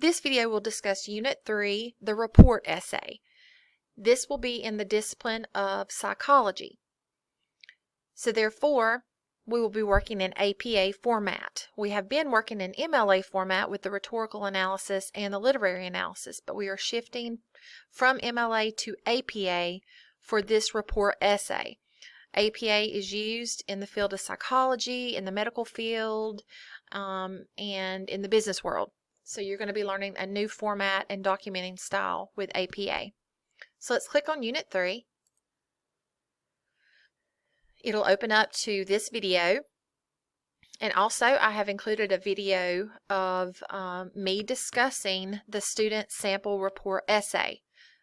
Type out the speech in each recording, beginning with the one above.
This video will discuss Unit 3, the report essay. This will be in the discipline of psychology. So therefore, we will be working in APA format. We have been working in MLA format with the rhetorical analysis and the literary analysis, but we are shifting from MLA to APA for this report essay. APA is used in the field of psychology, in the medical field, and in the business world. So you're going to be learning a new format and documenting style with APA. So let's click on Unit 3. It'll open up to this video. And also I have included a video of me discussing the student sample report essay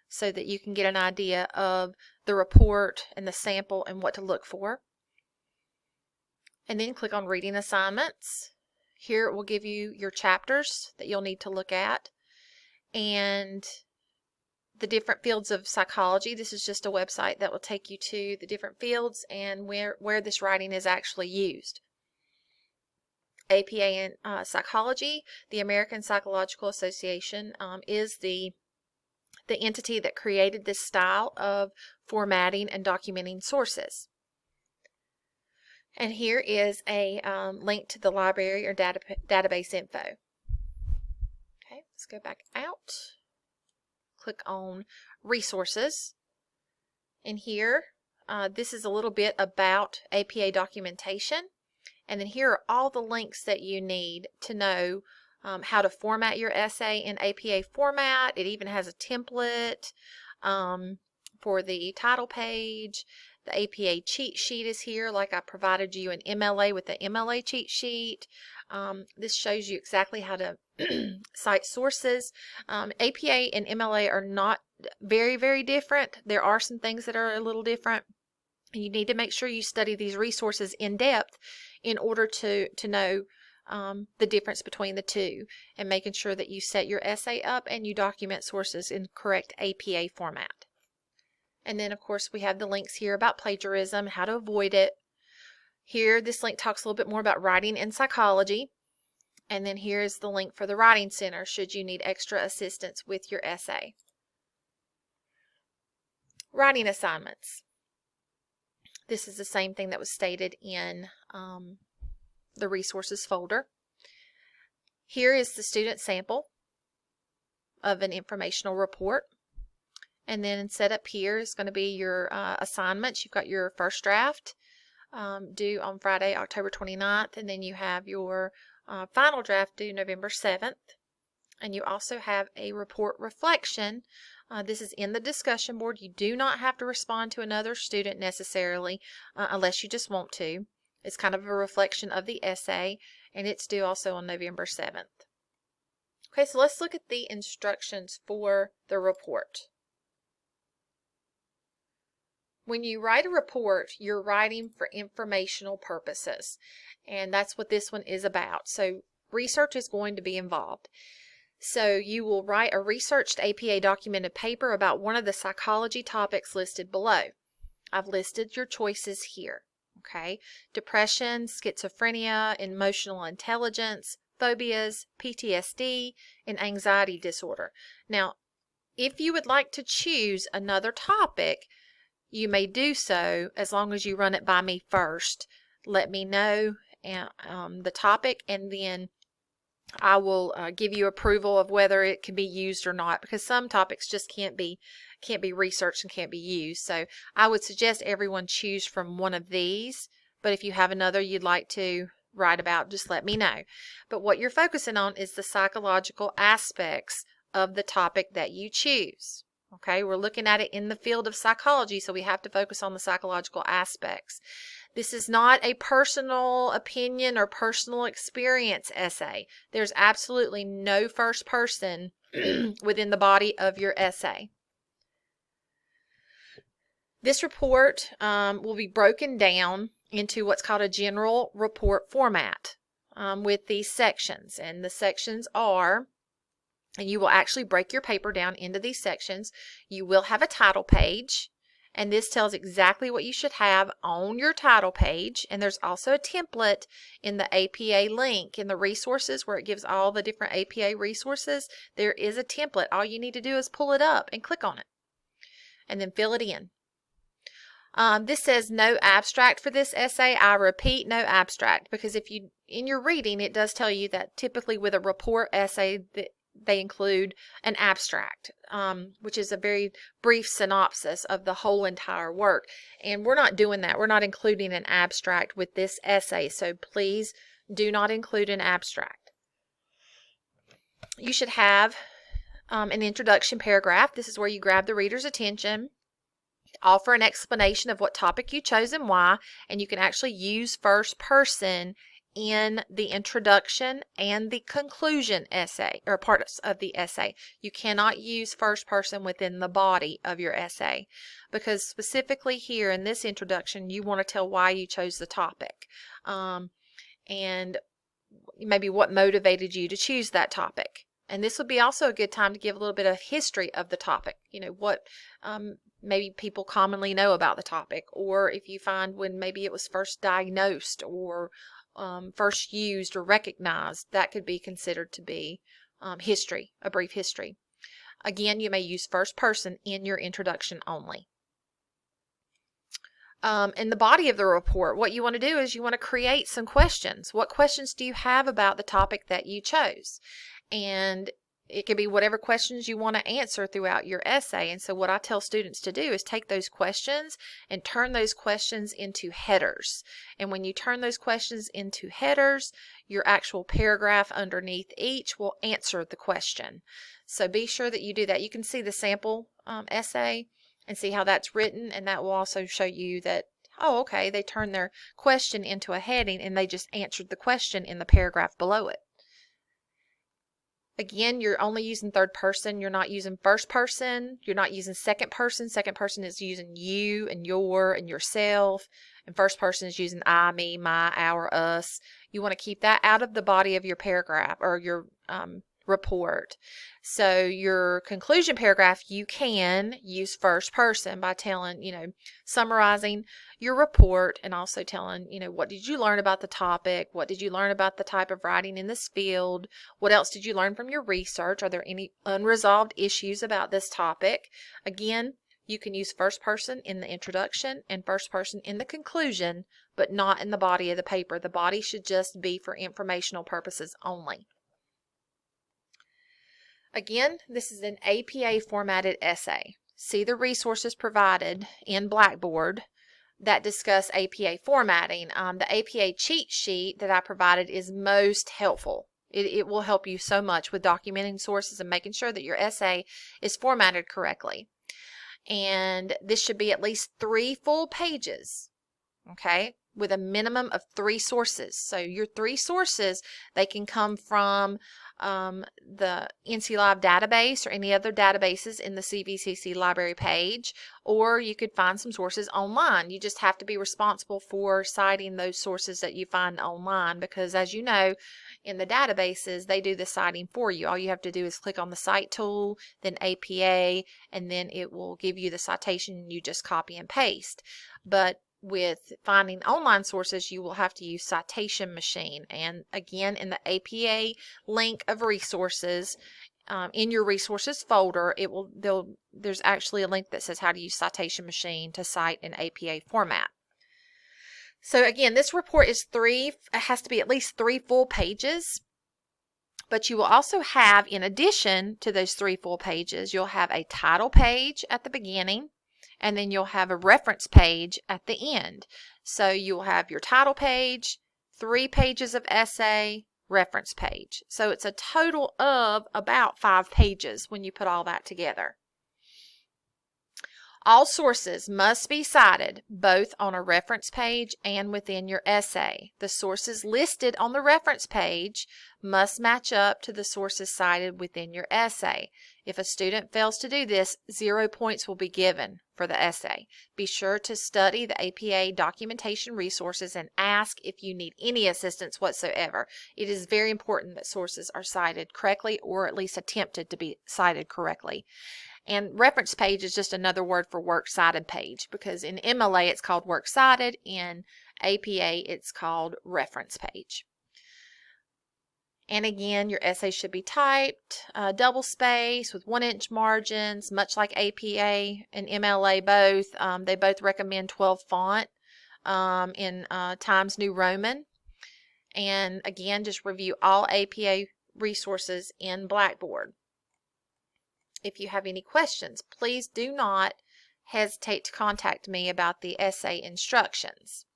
so that you can get an idea of the report and the sample and what to look for. And then click on Reading Assignments. Here it will give you your chapters that you'll need to look at and the different fields of psychology. This is just a website that will take you to the different fields and where this writing is actually used. APA in psychology, the American Psychological Association is the entity that created this style of formatting and documenting sources. And here is a link to the library or database info. Okay, let's go back out. Click on Resources. And here, this is a little bit about APA documentation. And then here are all the links that you need to know how to format your essay in APA format. It even has a template for the title page. The APA cheat sheet is here, like I provided you an MLA with the MLA cheat sheet. This shows you exactly how to cite sources. APA and MLA are not very, very different. There are some things that are a little different. You need to make sure you study these resources in depth in order to know the difference between the two, and making sure that you set your essay up and you document sources in correct APA format. And then of course we have the links here about plagiarism, how to avoid it. Here this link talks a little bit more about writing in psychology. And then here's the link for the Writing Center should you need extra assistance with your essay. Writing assignments. This is the same thing that was stated in the resources folder. Here is the student sample of an informational report. And then set up here is going to be your assignments. You've got your first draft due on Friday, October 29th, and then you have your final draft due November 7th. And you also have a report reflection. This is in the discussion board. You do not have to respond to another student necessarily unless you just want to. It's kind of a reflection of the essay, and it's due also on November 7th. Okay, so let's look at the instructions for the report. When you write a report, you're writing for informational purposes, and that's what this one is about. So research is going to be involved. So you will write a researched APA documented paper about one of the psychology topics listed below. I've listed your choices here. Okay, depression, schizophrenia, emotional intelligence, phobias, PTSD, and anxiety disorder. Now, if you would like to choose another topic, you may do so as long as you run it by me first. Let me know the topic, and then I will give you approval of whether it can be used or not, because some topics just can't be researched and can't be used. So I would suggest everyone choose from one of these, but if you have another you'd like to write about, just let me know. But what you're focusing on is the psychological aspects of the topic that you choose. Okay, we're looking at it in the field of psychology, so we have to focus on the psychological aspects. This is not a personal opinion or personal experience essay. There's absolutely no first person within the body of your essay. This report will be broken down into what's called a general report format with these sections. And the sections are, and you will actually break your paper down into these sections. You will have a title page, And this tells exactly what you should have on your title page. And there's also a template in the APA link in the resources where it gives all the different APA resources. There is a template. All you need to do is pull it up and click on it and then fill it in. This says no abstract for this essay. I repeat, no abstract, because if you, in your reading, it does tell you that typically with a report essay they include an abstract, which is a very brief synopsis of the whole entire work. And we're not doing that. We're not including an abstract with this essay, so please do not include an abstract. You should have an introduction paragraph. This is where you grab the reader's attention, offer an explanation of what topic you chose and why, and you can actually use first person in the introduction and the conclusion essay, or parts of the essay. You cannot use first person within the body of your essay, because specifically here in this introduction you want to tell why you chose the topic, and maybe what motivated you to choose that topic. And this would be also a good time to give a little bit of history of the topic, what maybe people commonly know about the topic, or if you find when maybe it was first diagnosed or first used or recognized, that could be considered to be history, a brief history. Again, you may use first person in your introduction only. In the body of the report, what you want to do is you want to create some questions. What questions do you have about the topic that you chose? And it could be whatever questions you want to answer throughout your essay. And so what I tell students to do is take those questions and turn those questions into headers. And when you turn those questions into headers, your actual paragraph underneath each will answer the question. So be sure that you do that. You can see the sample essay and see how that's written, and that will also show you that, oh, okay, they turned their question into a heading and they just answered the question in the paragraph below it. Again, you're only using third person. You're not using first person. You're not using second person. Second person is using you and your and yourself. And first person is using I, me, my, our, us. You want to keep that out of the body of your paragraph or your report. So your conclusion paragraph, you can use first person by telling, summarizing your report, and also telling, what did you learn about the topic? What did you learn about the type of writing in this field? What else did you learn from your research? Are there any unresolved issues about this topic? Again, you can use first person in the introduction and first person in the conclusion, but not in the body of the paper. The body should just be for informational purposes only. Again, this is an APA formatted essay. See the resources provided in Blackboard that discuss APA formatting. The APA cheat sheet that I provided is most helpful. It will help you so much with documenting sources and making sure that your essay is formatted correctly. And this should be at least 3 full pages, okay, with a minimum of 3 sources. So your 3 sources, they can come from the NC Live database or any other databases in the CVCC library page, or you could find some sources online. You just have to be responsible for citing those sources that you find online, because as you know, in the databases, they do the citing for you. All you have to do is click on the cite tool, then APA, and then it will give you the citation and you just copy and paste. But with finding online sources, you will have to use Citation Machine. And again, in the APA link of resources, in your resources folder, there's actually a link that says how to use Citation Machine to cite in APA format. So again, this report is it has to be at least 3 full pages. But you will also have, in addition to those 3 full pages, you'll have a title page at the beginning, and then you'll have a reference page at the end. So you'll have your title page, 3 pages of essay, reference page. So it's a total of about 5 pages when you put all that together. All sources must be cited both on a reference page and within your essay. The sources listed on the reference page must match up to the sources cited within your essay. If a student fails to do this, 0 points will be given for the essay. Be sure to study the APA documentation resources and ask if you need any assistance whatsoever. It is very important that sources are cited correctly, or at least attempted to be cited correctly. And reference page is just another word for works cited page, because in MLA it's called works cited, in APA it's called reference page. And again, your essay should be typed, double space with 1-inch margins, much like APA and MLA both. They both recommend 12 font in Times New Roman. And again, just review all APA resources in Blackboard. If you have any questions, please do not hesitate to contact me about the essay instructions.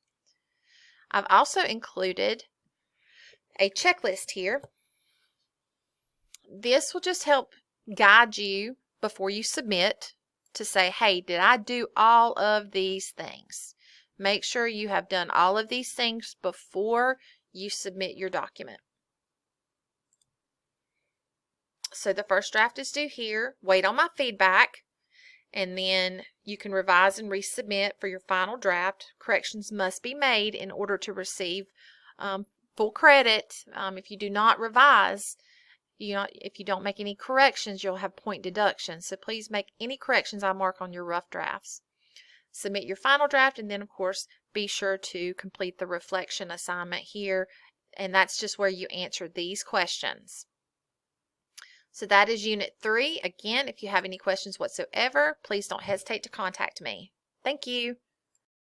I've also included a checklist here. This will just help guide you before you submit to say, hey, did I do all of these things? Make sure you have done all of these things before you submit your document. So the first draft is due here. Wait on my feedback, and then you can revise and resubmit for your final draft. Corrections must be made in order to receive full credit. If you do not revise, if you don't make any corrections, you'll have point deductions. So please make any corrections I mark on your rough drafts. Submit your final draft, and then of course be sure to complete the reflection assignment here, and that's just where you answer these questions. So that is Unit 3. Again, if you have any questions whatsoever, please don't hesitate to contact me. Thank you.